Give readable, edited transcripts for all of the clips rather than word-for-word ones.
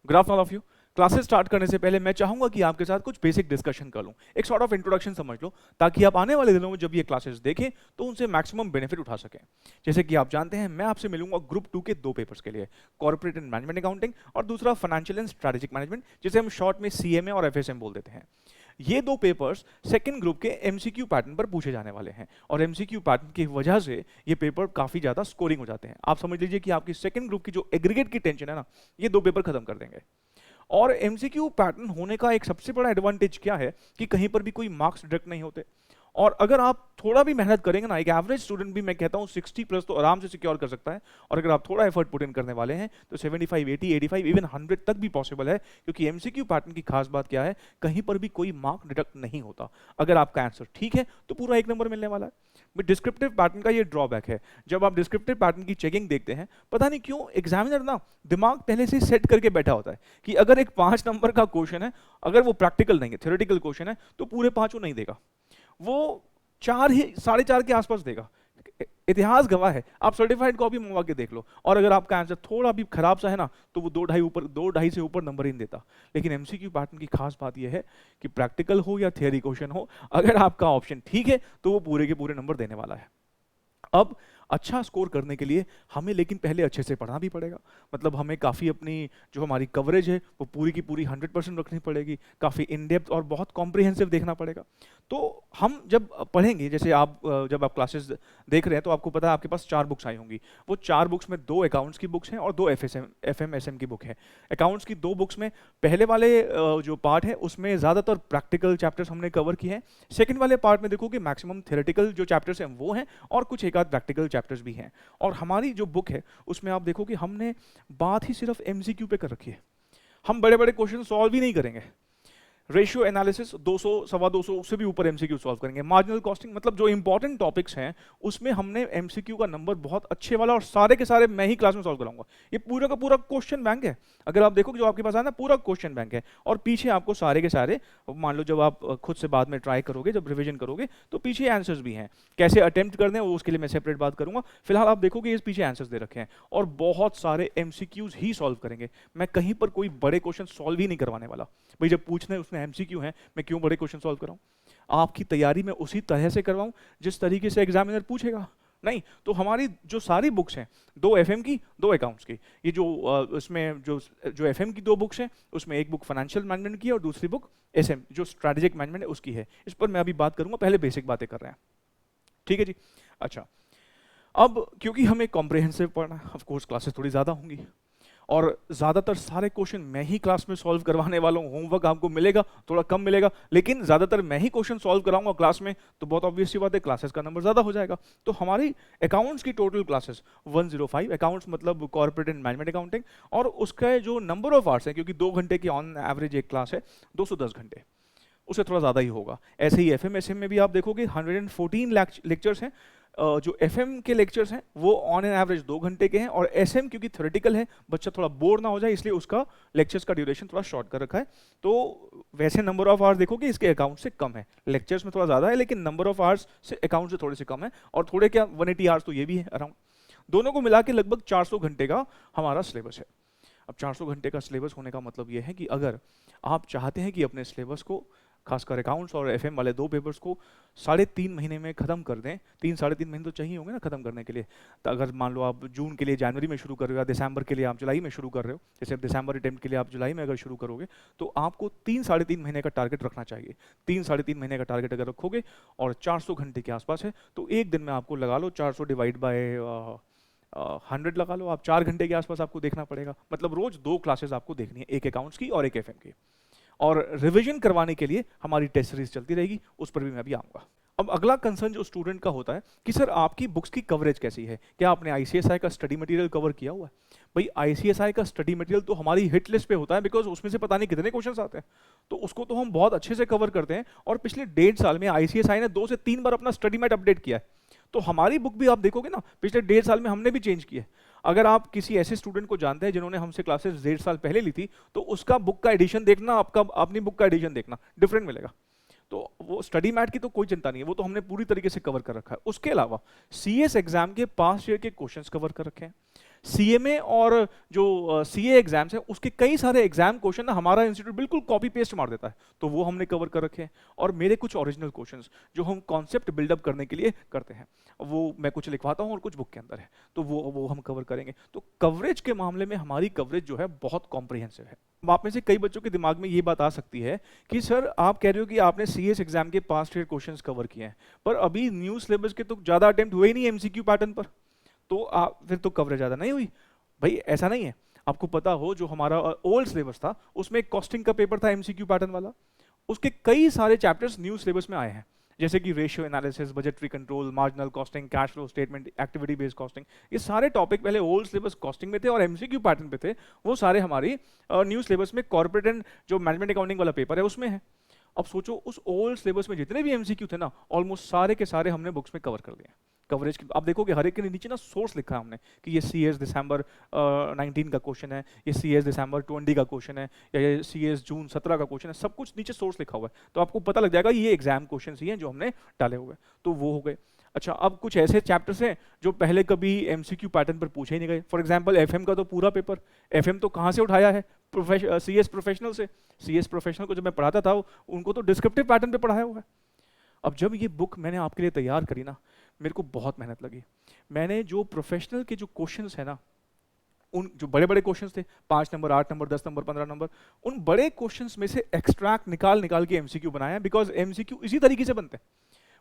Good afternoon of you. Classes start करने से पहले मैं चाहूंगा कि आपके साथ कुछ बेसिक डिस्कशन कर लूं, एक सॉर्ट ऑफ इंट्रोडक्शन समझ लो, ताकि आप आने वाले दिनों में जब ये क्लासेस देखें तो उनसे मैक्सिमम बेनिफिट उठा सकें। जैसे कि आप जानते हैं, मैं आपसे मिलूंगा ग्रुप 2 के 2 पेपर्स के लिए, कॉर्पोरेट एंड मैनेजमेंट अकाउंटिंग और दूसरा फाइनेंशियल एंड स्ट्रेटेजिक मैनेजमेंट, जिसे हम शॉर्ट में सीएमए और एफएसएम बोल देते हैं। ये 2 पेपर्स सेकंड ग्रुप के एमसीक्यू पैटर्न पर पूछे जाने वाले हैं और एमसीक्यू पैटर्न की वजह से ये पेपर काफी ज्यादा स्कोरिंग हो जाते हैं। आप समझ लीजिए कि आपकी सेकंड ग्रुप की जो एग्रीगेट की टेंशन है ना, ये 2 पेपर खत्म कर देंगे। और एमसीक्यू पैटर्न होने का एक सबसे बड़ा एडवांटेज क्या है कि कहीं पर भी कोई मार्क्स डिडक्ट नहीं होते। और अगर आप थोड़ा भी मेहनत करेंगे ना, एक एवरेज स्टूडेंट भी मैं कहता हूँ 60 प्लस तो आराम से सिक्योर कर सकता है। और अगर आप थोड़ा एफर्ट पुट इन करने वाले हैं तो 75, 80, 85, इवन 100 तक भी पॉसिबल है, क्योंकि एमसीक्यू पैटर्न की खास बात क्या है, कहीं पर भी कोई मार्क डिडक्ट नहीं होता। अगर आपका आंसर ठीक है तो पूरा 1 नंबर मिलने वाला है। बट डिस्क्रिप्टिव पैटर्न का ये ड्रॉबैक है, जब आप डिस्क्रिप्टिव पैटर्न की चेकिंग देखते हैं, पता नहीं क्यों एग्जामिनर ना दिमाग पहले से सेट करके बैठा होता है कि अगर एक 5 नंबर का क्वेश्चन है, अगर वो प्रैक्टिकल नहीं है, थ्योरेटिकल क्वेश्चन है, तो पूरे 5 नहीं देगा, वो 4 ही 4.5 के आसपास देगा। इतिहास गवाह है, आप सर्टिफाइड कॉपी मंगवा के देख लो, और अगर आपका आंसर थोड़ा भी खराब सा है ना, तो वो 2.5 से ऊपर नंबर ही नहीं देता। लेकिन एमसीक्यू पैटर्न की खास बात यह है कि प्रैक्टिकल हो या थियरी क्वेश्चन हो, अगर आपका ऑप्शन ठीक है तो वो पूरे के पूरे नंबर देने वाला है। अब अच्छा स्कोर करने के लिए हमें लेकिन पहले अच्छे से पढ़ना भी पड़ेगा। मतलब हमें काफ़ी अपनी जो हमारी कवरेज है वो पूरी की पूरी 100% रखनी पड़ेगी, काफ़ी इन डेप्थ और बहुत कॉम्प्रिहेंसिव देखना पड़ेगा। तो हम जब पढ़ेंगे, जैसे आप जब आप क्लासेस देख रहे हैं तो आपको पता है आपके पास 4 बुक्स आई होंगी। वो 4 बुक्स में 2 अकाउंट्स की बुक्स हैं और 2 एफएम की बुक है। अकाउंट्स की 2 बुक्स में पहले वाले जो पार्ट है उसमें ज़्यादातर प्रैक्टिकल चैप्टर्स हमने कवर किए हैं। सेकेंड वाले पार्ट में देखो कि मैक्सिमम थ्योरेटिकल जो चैप्टर्स हैं वो हैं और कुछ एक आध प्रैक्टिकल चैप्टर्स भी हैं। और हमारी जो बुक है उसमें आप देखो कि हमने बात ही सिर्फ एमसीक्यू पे कर रखी है। हम बड़े बड़े क्वेश्चन सॉल्व ही नहीं करेंगे। रेशियो एनालिसिस 200, 250 उससे भी ऊपर एमसीक्यू सॉल्व करेंगे। मार्जिनल कॉस्टिंग, मतलब जो इंपॉर्टेंट टॉपिक्स हैं उसमें हमने एमसीक्यू का नंबर बहुत अच्छे वाला, और सारे के सारे मैं ही क्लास में सॉल्व कराऊंगा। ये पूरा का पूरा क्वेश्चन बैंक है। अगर आप देखो जो आपके पास है ना, पूरा क्वेश्चन बैंक है, और पीछे आपको सारे के सारे, मान लो जब आप खुद से बाद में ट्राई करोगे, जब रिविजन करोगे, तो पीछे आंसर्स भी हैं। कैसे अटेम्प्ट करने हैं वो उसके लिए मैं सेपरेट बात करूंगा। फिलहाल आप देखोगे इस पीछे आंसर्स दे रखे हैं और बहुत सारे एमसीक्यूज ही सॉल्व करेंगे। मैं कहीं पर कोई बड़े क्वेश्चन सॉल्व ही नहीं करवाने वाला। भाई जब पूछने उसमें एमसीक्यू है, मैं क्यों बड़े क्वेश्चन सॉल्व कराऊं? आपकी तैयारी में उसी तरह से करवाऊं जिस तरीके से एग्जामिनर पूछेगा? नहीं। तो हमारी जो सारी बुक्स हैं, 2 एफएम की, 2 अकाउंट्स की, ये जो इसमें जो एफएम की 2 बुक्स हैं, उसमें एक बुक फाइनेंशियल मैनेजमेंट की है और दूसरी बुक एसएम जो स्ट्रेटेजिक मैनेजमेंट है उसकी है। इस पर मैं अभी बात करूंगा, पहले बेसिक बातें कर रहे हैं। ठीक है जी। अच्छा, अब क्योंकि हमें कॉम्प्रिहेंसिव पढ़ना है, ऑफ कोर्स क्लासेस थोड़ी ज़्यादा होंगी और ज़्यादातर सारे क्वेश्चन मैं ही क्लास में सॉल्व करवाने वाला हूँ। होमवर्क आपको मिलेगा, थोड़ा कम मिलेगा, लेकिन ज़्यादातर मैं ही क्वेश्चन सॉल्व कराऊंगा क्लास में, तो बहुत ऑब्वियस सी बात है क्लासेस का नंबर ज़्यादा हो जाएगा। तो हमारी अकाउंट्स की टोटल क्लासेस 105, अकाउंट्स मतलब कॉर्पोरेट एंड मैनेजमेंट अकाउंटिंग, और उसका जो नंबर ऑफ आवर्स है, क्योंकि 2 घंटे की ऑन एवरेज एक क्लास है, 210 घंटे, उससे थोड़ा ज़्यादा ही होगा। ऐसे ही एफएम एसएम में भी आप देखोगे 114 लेक्चर्स हैं। जो एफएम के लेक्चर्स हैं वो ऑन एन एवरेज 2 घंटे के हैं, और एसएम क्योंकि थ्योरेटिकल है, बच्चा थोड़ा बोर ना हो जाए इसलिए उसका लेक्चर्स का ड्यूरेशन थोड़ा शॉर्ट कर रखा है। तो वैसे नंबर ऑफ आवर्स देखोगे इसके अकाउंट से कम है, लेक्चर्स में थोड़ा ज़्यादा है, लेकिन नंबर ऑफ आवर्स से अकाउंट से थोड़े से कम है, और थोड़े क्या 180 आवर्स तो ये भी है अराउंड। दोनों को मिला के लगभग 400 घंटे का हमारा सिलेबस है। अब 400 घंटे का सिलेबस होने का मतलब ये है कि अगर आप चाहते हैं कि अपने सिलेबस को, खासकर अकाउंट्स और एफएम वाले 2 पेपर्स को 3.5 महीने में खत्म कर दें, 3-3.5 महीने तो चाहिए होंगे ना खत्म करने के लिए। तो अगर मान लो आप जून के लिए जनवरी में शुरू कर रहे हो या दिसंबर के लिए आप जुलाई में शुरू कर रहे हो, जैसे दिसंबर अटेम्प्ट के लिए आप जुलाई में अगर शुरू करोगे, तो आपको 3-3.5 महीने का टारगेट रखना चाहिए। 3-3.5 महीने का टारगेट अगर रखोगे और 400 घंटे के आसपास है, तो एक दिन में आपको लगा लो 400 डिवाइड बाय 100 लगा लो आप, 4 घंटे के आसपास आपको देखना पड़ेगा। मतलब रोज 2 क्लासेस आपको देखनी है, एक अकाउंट्स की और एक एफएम की। और रिवीजन करवाने के लिए हमारी टेस्ट सीरीज चलती रहेगी, उस पर भी मैं भी आऊंगा। अब अगला कंसर्न जो स्टूडेंट का होता है कि सर आपकी बुक्स की कवरेज कैसी है, क्या आपने आईसीएसआई का स्टडी मटेरियल कवर किया हुआ है? भाई आईसीएसआई का स्टडी मटेरियल तो हमारी हिट लिस्ट पे होता है, बिकॉज उसमें से पता नहीं कितने क्वेश्चंस आते हैं, तो उसको तो हम बहुत अच्छे से कवर करते हैं। और पिछले 1.5 साल में आईसीएसआई ने 2 से 3 बार अपना स्टडी मैट अपडेट किया है। तो हमारी बुक भी आप देखोगे ना, पिछले 1.5 साल में हमने भी चेंज किया है। अगर आप किसी ऐसे स्टूडेंट को जानते हैं जिन्होंने हमसे क्लासेस 1.5 साल पहले ली थी, तो उसका बुक का एडिशन देखना, आपका अपनी बुक का एडिशन देखना, डिफरेंट मिलेगा। तो वो स्टडी मैट की तो कोई चिंता नहीं है, वो तो हमने पूरी तरीके से कवर कर रखा है। उसके अलावा सीएस एग्जाम के पास्ट ईयर के क्वेश्चंस कवर कर रखे हैं। CMA और जो CA एग्जाम्स है उसके कई सारे एग्जाम क्वेश्चन ना हमारा इंस्टीट्यूट बिल्कुल कॉपी पेस्ट मार देता है, तो वो हमने कवर कर रखे हैं। और मेरे कुछ ओरिजिनल क्वेश्चंस जो हम कॉन्सेप्ट बिल्डअप करने के लिए करते हैं, वो मैं कुछ लिखवाता हूँ और कुछ बुक के अंदर है, तो वो हम कवर करेंगे। तो कवरेज के मामले में हमारी कवरेज जो है बहुत कॉम्प्रिहेंसिव है। अब आप में से कई बच्चों के दिमाग में ये बात आ सकती है कि सर आप कह रहे हो कि आपने CS एग्जाम के पास्ट ईयर क्वेश्चंस कवर किए हैं, पर अभी न्यू सिलेबस के तो ज़्यादा अटेम्प्ट हुए ही नहीं MCQ पैटर्न पर, तो फिर तो कवरेज ज़्यादा नहीं हुई। भाई ऐसा नहीं है, आपको पता हो जो हमारा ओल्ड सिलेबस था उसमें कॉस्टिंग का पेपर था MCQ पैटर्न वाला, उसके कई सारे चैप्टर्स न्यू सिलेबस में आए हैं, जैसे कि ratio analysis, budgetary control, marginal costing, cash flow statement, activity based costing, ये सारे टॉपिक पहले ओल्ड सिलेबस कॉस्टिंग में थे और MCQ पैटर्न पे थे, वो सारे हमारी न्यू सिलेबस में कॉर्पोरेट एंड जो मैनेजमेंट अकाउंटिंग वाला पेपर है उसमें है। अब सोचो उस ओल्ड सिलेबस में जितने भी MCQ थे ना, ऑलमोस्ट सारे के सारे हमने बुक्स में कवर कर दिए। कवरेज आप देखोगे हर एक के नीचे ना सोर्स लिखा है हमने कि ये CS दिसंबर 19 का क्वेश्चन है, ये CS दिसंबर 20 का क्वेश्चन है, या ये CS जून 17 का क्वेश्चन है, सब कुछ नीचे सोर्स लिखा हुआ है, तो आपको पता लग जाएगा ये एग्जाम क्वेश्चन ही हैं जो हमने डाले हुए, तो वो हो गए। अच्छा, अब कुछ ऐसे चैप्टर्स हैं जो पहले कभी MCQ पैटर्न पर पूछे ही नहीं गए। फॉर एग्जांपल FM का तो पूरा पेपर, FM तो कहाँ से उठाया है, CS प्रोफेशनल से। CS प्रोफेशनल को जब मैं पढ़ाता था उनको तो डिस्क्रिप्टिव पैटर्न पे पढ़ाया हुआ है। अब जब ये बुक मैंने आपके लिए तैयार करी ना, मेरे को बहुत मेहनत लगी। मैंने जो प्रोफेशनल के जो क्वेश्चंस है ना, उन जो बड़े बड़े क्वेश्चंस थे 5 नंबर, 8 नंबर, 10 नंबर, 15 नंबर, उन बड़े क्वेश्चंस में से एक्सट्रैक्ट निकाल निकाल के MCQ बनाया, बिकॉज MCQ इसी तरीके से बनते हैं।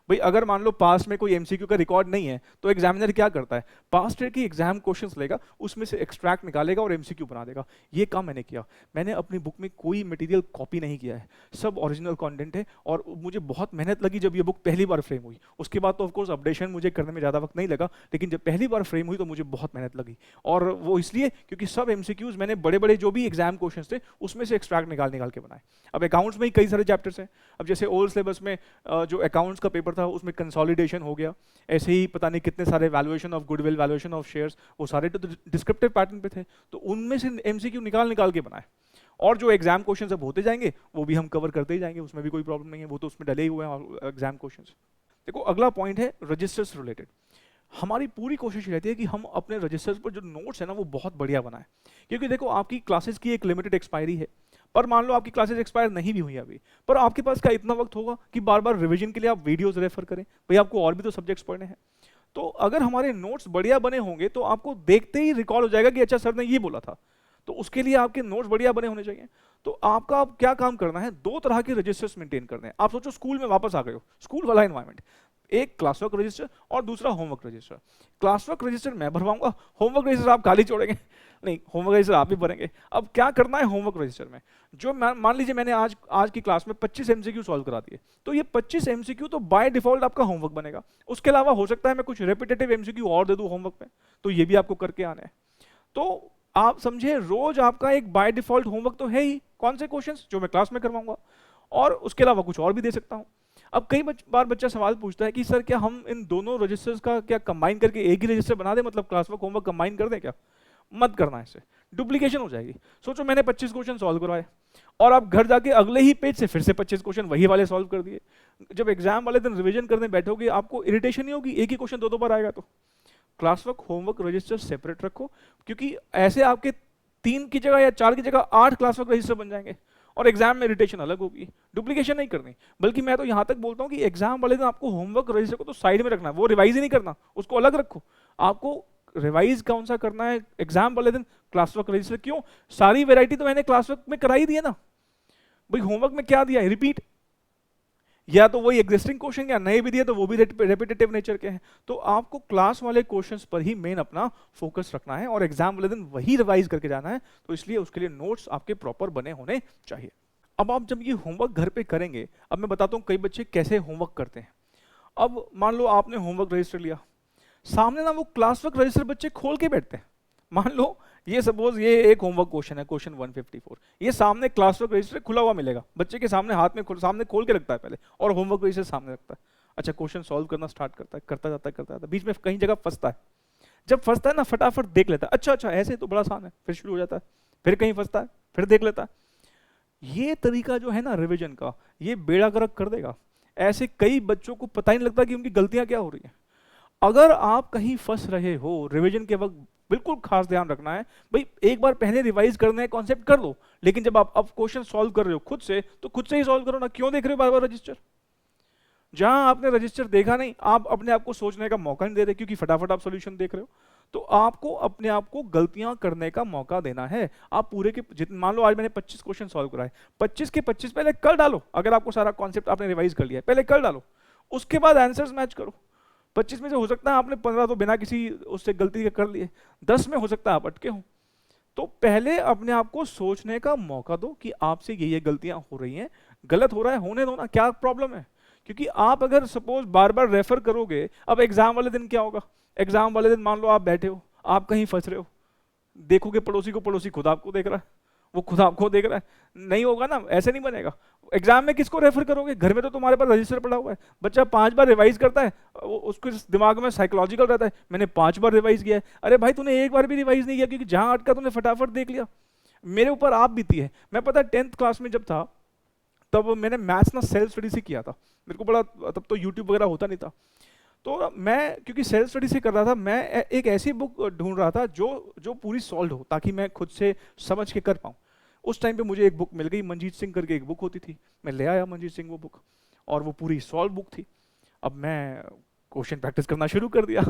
भाई अगर मान लो पास में कोई MCQ का रिकॉर्ड नहीं है तो एग्जामिनर क्या करता है, पास्ट ईयर की एग्जाम क्वेश्चंस लेगा, उसमें से एक्सट्रैक्ट निकालेगा और MCQ बना देगा। ये काम मैंने किया। मैंने अपनी बुक में कोई मटेरियल कॉपी नहीं किया है, सब ओरिजिनल कंटेंट है, और मुझे बहुत मेहनत लगी जब ये बुक पहली बार फ्रेम हुई। उसके बाद तो ऑफकोर्स अपडेशन मुझे करने में ज़्यादा वक्त नहीं लगा, लेकिन जब पहली बार फ्रेम हुई तो मुझे बहुत मेहनत लगी, और वो इसलिए क्योंकि सब MCQs मैंने बड़े बड़े जो भी एग्जाम क्वेश्चन थे उसमें से एक्सट्रैक्ट निकाल निकाल के बनाए। अब अकाउंट्स में ही कई सारे चैप्टर्स हैं। अब जैसे ओल्ड सिलेबस में जो अकाउंट्स का पेपर था उसमें कंसोलिडेशन हो गया, ऐसे ही पता नहीं कितने सारे valuation of goodwill, valuation of shares, वो सारे तो डिस्क्रिप्टिव पैटर्न पे थे, तो उनमें से MCQ निकाल निकाल के बनाए। और जो एग्जाम क्वेश्चन अब होते जाएंगे वो भी हम कवर करते ही जाएंगे, उसमें भी कोई प्रॉब्लम नहीं है, वो तो उसमें डले ही हुए हैं एग्जाम क्वेश्चन। देखो अगला पॉइंट है रजिस्टर्स रिलेटेड। हमारी पूरी कोशिश रहती है कि हम अपने रजिस्टर्स पर जो नोट्स है ना वो बहुत बढ़िया बनाएं, क्योंकि देखो आपकी क्लासेस की एक लिमिटेड एक्सपायरी है, पर मान लो आपकी क्लासेस एक्सपायर नहीं भी हुई अभी, पर आपके पास क्या इतना वक्त होगा कि बार बार रिवीजन के लिए आप वीडियोस रेफर करें? भाई आपको और भी तो सब्जेक्ट्स पढ़ने हैं। तो अगर हमारे नोट्स बढ़िया बने होंगे तो आपको देखते ही रिकॉल हो जाएगा कि अच्छा सर ने ये बोला था, तो उसके लिए आपके नोट्स बढ़िया बने होने चाहिए। तो आपका अब क्या काम करना है, 2 तरह के रजिस्टर्स मेंटेन करने हैं। आप सोचो स्कूल में वापस आ गए हो, स्कूल वाला एनवायरनमेंट, एक क्लास वर्क रजिस्टर और दूसरा homework register. Class work register मैं भरवाऊंगा, होमवर्क रजिस्टर आप खाली छोड़ेंगे? नहीं, होमवर्क रजिस्टर आप ही भरेंगे। अब क्या करना है होमवर्क रजिस्टर में, जो मान लीजिए मैंने आज की क्लास में 25 MCQ सॉल्व करा दिए, तो ये 25 MCQ तो बाय डिफॉल्ट आपका होमवर्क बनेगा। उसके अलावा हो सकता है मैं कुछ रेपिटेटिव MCQ और दे दूं होमवर्क में, तो ये भी आपको करके आना है। तो आप समझे, रोज आपका एक बाय डिफॉल्ट होमवर्क तो है ही, कौन से क्वेश्चंस जो मैं क्लास में करवाऊंगा, और उसके अलावा कुछ और भी दे सकता हूं। अब कई बार बच्चा सवाल पूछता है कि सर क्या हम इन दोनों रजिस्टर्स का क्या कंबाइन करके एक ही रजिस्टर बना दें, मतलब क्लास वर्क होमवर्क कंबाइन कर दें क्या? मत करना, इससे डुप्लीकेशन हो जाएगी। सोचो मैंने 25 क्वेश्चन सॉल्व करवाए और आप घर जाके अगले ही पेज से फिर से 25 क्वेश्चन वही वाले सॉल्व कर दिए। जब एग्जाम वाले दिन रिवीजन करने बैठोगे आपको इरिटेशन नहीं होगी, एक ही क्वेश्चन 2 बार आएगा। तो class work homework register separate रखो, क्योंकि ऐसे आपके 3 की जगह या 4 की जगह 8 क्लास वर्क रजिस्टर बन जाएंगे और एग्जाम में इरिटेशन अलग होगी। डुप्लीकेशन नहीं करनी, बल्कि मैं तो यहां तक बोलता हूं कि एग्जाम वाले दिन आपको होमवर्क रजिस्टर को तो साइड में रखना है, वो रिवाइज ही नहीं करना, उसको अलग रखो। आपको रिवाइज कौन सा करना है एग्जाम वाले दिन? Class work register. क्यों? सारी वैरायटी तो मैंने क्लास वर्क में कराई दी है ना भाई, होमवर्क में क्या दिया है? रिपीट, या तो वही एग्जिस्टिंग क्वेश्चन, या नए भी दिए तो वो भी रेपिटेटिव नेचर के हैं। तो आपको क्लास वाले क्वेश्चंस पर ही मेन अपना फोकस रखना है और एग्जाम वाले दिन वही रिवाइज करके जाना है, तो इसलिए उसके लिए नोट्स आपके प्रॉपर बने होने चाहिए। अब आप जब ये होमवर्क घर पे करेंगे, अब मैं बताता हूँ कई बच्चे कैसे होमवर्क करते हैं। अब मान लो आपने होमवर्क रजिस्टर लिया, सामने ना वो क्लास वर्क रजिस्टर बच्चे खोल के बैठते हैं। मान लो ये सपोज ये एक होमवर्क क्वेश्चन है, क्वेश्चन 154, ये सामने क्लास वर्क रजिस्टर खुला हुआ मिलेगा बच्चे के सामने, हाथ में सामने खोल के रखता है पहले, और होमवर्क रजिस्टर सामने रखता है। अच्छा, क्वेश्चन सॉल्व करना स्टार्ट करता है, करता जाता है, बीच में कहीं जगह फंसता है। जब फंसता है ना फटाफट देख लेता है, अच्छा ऐसे तो बड़ा आसान है, फिर शुरू हो जाता है, फिर कहीं फंसता है, फिर देख लेता है। ये तरीका जो है ना रिविजन का, ये बेड़ा गर्क कर देगा। ऐसे कई बच्चों को पता ही नहीं लगता कि उनकी गलतियां क्या हो रही हैं। अगर आप कहीं फंस रहे हो, रिवीजन के वक्त बिल्कुल खास ध्यान रखना है भाई, एक बार पहले रिवाइज करना है कॉन्सेप्ट कर लो, लेकिन जब आप अब क्वेश्चन सॉल्व कर रहे हो खुद से, तो खुद से ही सॉल्व करो ना, क्यों देख रहे हो बार बार रजिस्टर? जहां आपने रजिस्टर देखा नहीं, आप अपने आप को सोचने का मौका नहीं दे रहे, क्योंकि फटाफट आप सॉल्यूशन देख रहे हो। तो आपको अपने आप को गलतियां करने का मौका देना है। आप पूरे के जितने, मान लो आज मैंने 25 क्वेश्चन सॉल्व कराए, 25 के 25 पहले कर डालो। अगर आपको सारा कॉन्सेप्ट आपने रिवाइज कर लिया है, पहले कर डालो, उसके बाद आंसर्स मैच करो। 25 में से हो सकता है आपने 15 तो बिना किसी उससे गलती के कर लिए, 10 में हो सकता है आप अटके हो। तो पहले अपने आप को सोचने का मौका दो कि आपसे ये गलतियां हो रही हैं, गलत हो रहा है, होने दो ना, क्या प्रॉब्लम है? क्योंकि आप अगर सपोज बार बार रेफर करोगे, अब एग्जाम वाले दिन क्या होगा? एग्जाम वाले दिन मान लो आप बैठे हो, आप कहीं फंस रहे हो, देखोगे पड़ोसी को, पड़ोसी खुद आपको देख रहा है, वो खुद आपको देख रहा है, नहीं होगा ना, ऐसे नहीं बनेगा। एग्जाम में किसको रेफर करोगे? घर में तो तुम्हारे पास रजिस्टर पड़ा हुआ है, बच्चा 5 बार रिवाइज करता है, उसके दिमाग में साइकोलॉजिकल रहता है मैंने 5 बार रिवाइज किया है। अरे भाई तूने एक बार भी रिवाइज नहीं किया, क्योंकि जहां अटका तूने फटाफट देख लिया। मेरे ऊपर आप बीती है। मैं पता 10th क्लास में जब था, तब मैंने मैथ्स ना सेल्फ स्टडी से किया था। मेरे को बड़ा, तब तो यूट्यूब वगैरह होता नहीं था, तो मैं क्योंकि सेल्फ स्टडी से कर रहा था, मैं एक ऐसी बुक ढूंढ रहा था जो पूरी सॉल्व हो, ताकि मैं खुद से समझ के कर पाऊँ। उस टाइम पे मुझे एक बुक मिल गई, मंजीत सिंह करके एक बुक होती थी, मैं ले आया मंजीत सिंह वो बुक, और वो पूरी सॉल्व बुक थी। अब मैं क्वेश्चन प्रैक्टिस करना शुरू कर दिया,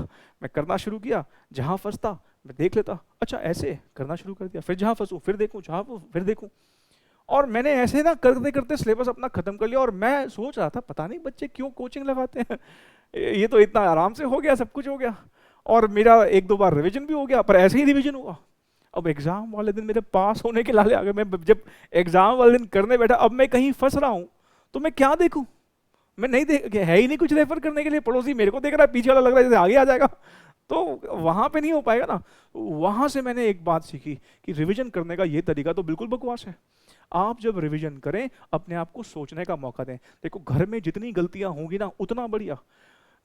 मैं करना शुरू किया, जहाँ फंसता मैं देख लेता, अच्छा ऐसे करना शुरू कर दिया, फिर जहाँ फंसूँ फिर देखूँ, जहाँ फिर देखूँ, और मैंने ऐसे ना करते करते सिलेबस अपना खत्म कर लिया। और मैं सोच रहा था पता नहीं बच्चे क्यों कोचिंग लगाते हैं, ये तो इतना आराम से हो गया, सब कुछ हो गया, और मेरा 1-2 बार रिवीजन भी हो गया, पर ऐसे ही रिवीजन हुआ। अब एग्जाम वाले दिन मेरे पास होने के लाले आ गए। मैं जब एग्जाम वाले दिन करने बैठा, अब मैं कहीं फंस रहा हूँ तो मैं क्या देखूं? मैं नहीं देख, है ही नहीं कुछ रेफर करने के लिए, पड़ोसी मेरे को देख रहा है, पीछे वाला लग रहा है जैसे आगे आ जाएगा, तो वहां पे नहीं हो पाएगा ना। वहां से मैंने एक बात सीखी कि रिवीजन करने का ये तरीका तो बिल्कुल बकवास है। आप जब रिवीजन करें, अपने आप को सोचने का मौका दें। देखो घर में जितनी गलतियां होंगी ना उतना बढ़िया,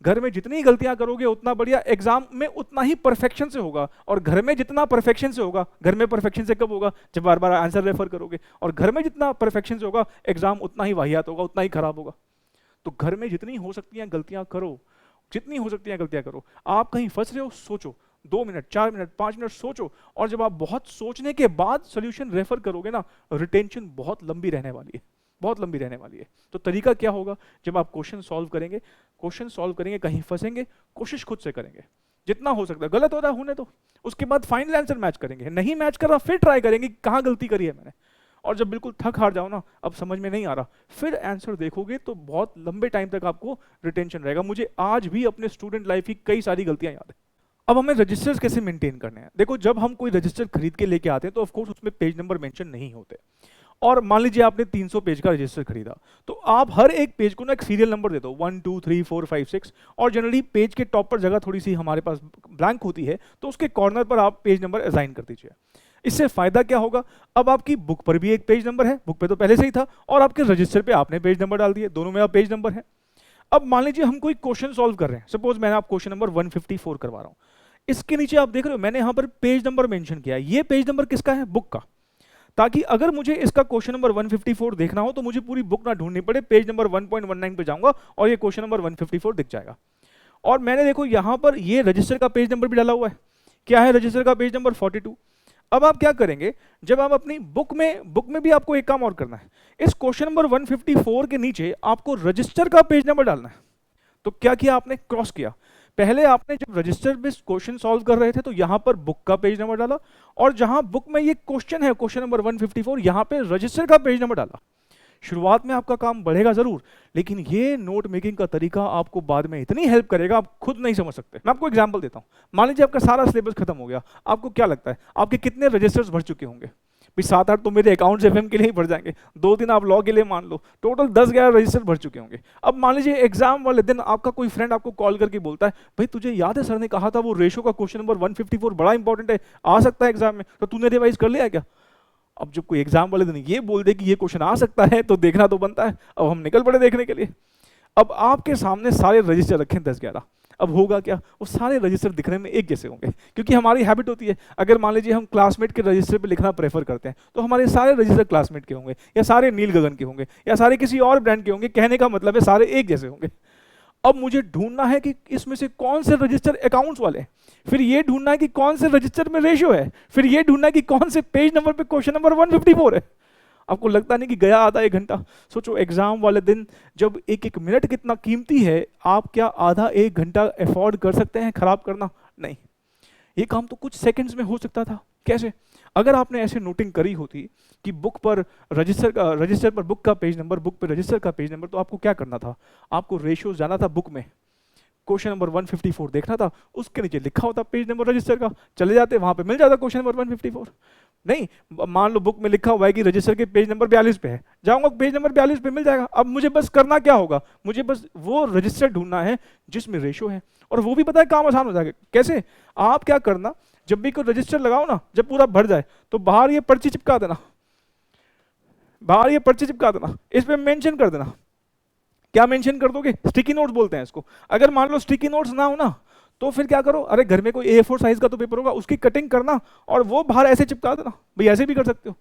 घर में जितनी गलतियां करोगे उतना बढ़िया, एग्जाम में उतना ही परफेक्शन से होगा। और घर में जितना परफेक्शन से होगा, घर में परफेक्शन से कब होगा? जब बार बार आंसर रेफर करोगे। और घर में जितना परफेक्शन से होगा, एग्जाम उतना ही वाहियात होगा, उतना ही खराब होगा। तो घर में जितनी हो सकती हैं गलतियां करो, जितनी हो सकती हैं गलतियां करो। आप कहीं फंस रहे हो, सोचो 2 मिनट, 4 मिनट, 5 मिनट सोचो, और जब आप बहुत सोचने के बाद सोल्यूशन रेफर करोगे ना, रिटेंशन बहुत लंबी रहने वाली है, बहुत लंबी रहने वाली है। तो तरीका क्या होगा? जब आप क्वेश्चन सॉल्व करेंगे, कहीं फंसेंगे, कोशिश खुद से करेंगे, जितना हो सकता है। गलत हो रहा है होने दो, उसके बाद फाइनल आंसर मैच करेंगे, नहीं मैच कर रहा फिर ट्राई करेंगे कहाँ गलती करी है मैंने। और जब बिल्कुल थक हार जाओ ना, अब समझ में नहीं आ रहा, फिर आंसर देखोगे तो बहुत लंबे टाइम तक आपको रिटेंशन रहेगा। मुझे आज भी अपने स्टूडेंट लाइफ की कई सारी गलतियां याद है। अब हमें रजिस्टर्स कैसे मेंटेन करने हैं? देखो जब हम कोई रजिस्टर खरीद के लेके आते हैं तो ऑफ कोर्स उसमें पेज नंबर मेंशन नहीं होते। और मान लीजिए आपने 300 पेज का रजिस्टर खरीदा, तो आप हर एक पेज को ना एक सीरियल नंबर दे दो, 1 2 3 4 5 6। और जनरली पेज के टॉप पर जगह थोड़ी सी हमारे पास ब्लैंक होती है, तो उसके कॉर्नर पर आप पेज नंबर असाइन कर दीजिए। इससे फायदा क्या होगा? अब आपकी बुक पर भी एक पेज नंबर है, बुक पे तो पहले से ही था, और आपके रजिस्टर पे आपने पेज नंबर डाल दिए, दोनों में आप पेज नंबर है। अब मान लीजिए हम कोई क्वेश्चन सॉल्व कर रहे हैं, सपोज मैंने आप क्वेश्चन नंबर 154 करवा रहा हूं, इसके नीचे आप देख रहे हो मैंने यहां पर पेज नंबर मेंशन किया है। ये पेज नंबर किसका है? बुक का। ताकि अगर मुझे इसका क्वेश्चन नंबर 154 देखना हो तो मुझे पूरी बुक ना ढूंढनी पड़े, पेज नंबर 1.19 पे जाऊंगा और ये क्वेश्चन नंबर 154 दिख जाएगा। और मैंने देखो यहां पर ये रजिस्टर का पेज नंबर भी डाला हुआ है। क्या है रजिस्टर का पेज नंबर? 42। अब आप क्या करेंगे, जब आप अपनी बुक में भी आपको एक काम और करना है, इस क्वेश्चन नंबर 154 के नीचे आपको रजिस्टर का पेज नंबर डालना है। तो क्या किया आपने? क्रॉस किया। पहले आपने जब रजिस्टर में क्वेश्चन सॉल्व कर रहे थे तो यहां पर बुक का पेज नंबर डाला, और जहां बुक में ये क्वेश्चन है क्वेश्चन नंबर 154, यहां पे रजिस्टर का पेज नंबर डाला। शुरुआत में आपका काम बढ़ेगा जरूर, लेकिन ये नोट मेकिंग का तरीका आपको बाद में इतनी हेल्प करेगा आप खुद नहीं समझ सकते। मैं आपको एग्जांपल देता हूं। मान लीजिए आपका सारा सिलेबस खत्म हो गया, आपको क्या लगता है आपके कितने रजिस्टर्स भर चुके होंगे? 7-8 तो मेरे अकाउंट्स एफएम के लिए ही भर जाएंगे, 2-3 आप लॉ के लिए मान लो, टोटल 10-11 रजिस्टर भर चुके होंगे। अब मान लीजिए एग्जाम वाले दिन आपका कोई फ्रेंड आपको कॉल करके बोलता है, भाई तुझे याद है सर ने कहा था वो रेशो का क्वेश्चन नंबर 154 बड़ा इंपॉर्टेंट है, आ सकता है एग्जाम में, तो तूने रिवाइज कर लिया क्या? अब जब कोई एग्जाम वाले दिन ये बोल दे कि ये क्वेश्चन आ सकता है तो देखना तो बनता है। अब हम निकल पड़े देखने के लिए। अब आपके सामने सारे रजिस्टर रखे हैं 10-11। अब होगा क्या? वो सारे रजिस्टर दिखने में एक जैसे होंगे, क्योंकि हमारी हैबिट होती है, अगर मान लीजिए हम क्लासमेट के रजिस्टर पे लिखना प्रेफर करते हैं तो हमारे सारे रजिस्टर क्लासमेट के होंगे, या सारे नील गगन के होंगे, या सारे किसी और ब्रांड के होंगे। कहने का मतलब है सारे एक जैसे होंगे। अब मुझे ढूंढना है कि इसमें से कौन से रजिस्टर अकाउंट्स वाले हैं, फिर ये ढूंढना है कि कौन से रजिस्टर में रेशियो है, फिर ये ढूंढना है कि कौन से पेज नंबर पे क्वेश्चन नंबर 154 है। आपको लगता नहीं कि गया आधा एक घंटा? सोचो एग्जाम वाले दिन जब एक एक मिनट कितना कीमती है, आप क्या आधा एक घंटा अफोर्ड कर सकते हैं खराब करना? नहीं। ये काम तो कुछ सेकंड्स में हो सकता था। कैसे? अगर आपने ऐसे नोटिंग करी होती कि बुक पर रजिस्टर पर बुक का पेज नंबर, बुक पर रजिस्टर का पेज नंबर, तो आपको क्या करना था? आपको रेशियोज जाना था बुक में, क्वेश्चन नंबर 154 देखना था, उसके नीचे लिखा होता पेज नंबर रजिस्टर का, चले जाते वहां पे मिल जाता क्वेश्चन नंबर 154। नहीं, मान लो बुक में लिखा हुआ है कि रजिस्टर के पेज नंबर 42 पे है, जाऊंगा पेज नंबर 42 पे मिल जाएगा। अब मुझे बस करना क्या होगा? मुझे बस वो रजिस्टर ढूंढना है जिसमें रेशियो है, और वो भी पता है काम आसान हो जाएगा। कैसे? आप क्या करना, जब भी कोई रजिस्टर लगाओ ना, जब पूरा भर जाए तो बाहर ये पर्ची चिपका देना, बाहर ये पर्ची चिपका देना, इस पे मेंशन कर देना। क्या मेंशन कर दोगे? स्टिकी नोट्स बोलते हैं इसको। अगर मान लो स्टिकी नोट्स ना हो ना, तो फिर क्या करो, अरे घर में कोई A4 साइज का तो पेपर होगा, उसकी कटिंग करना और वो बाहर ऐसे चिपका देना। भाई ऐसे भी कर सकते हो,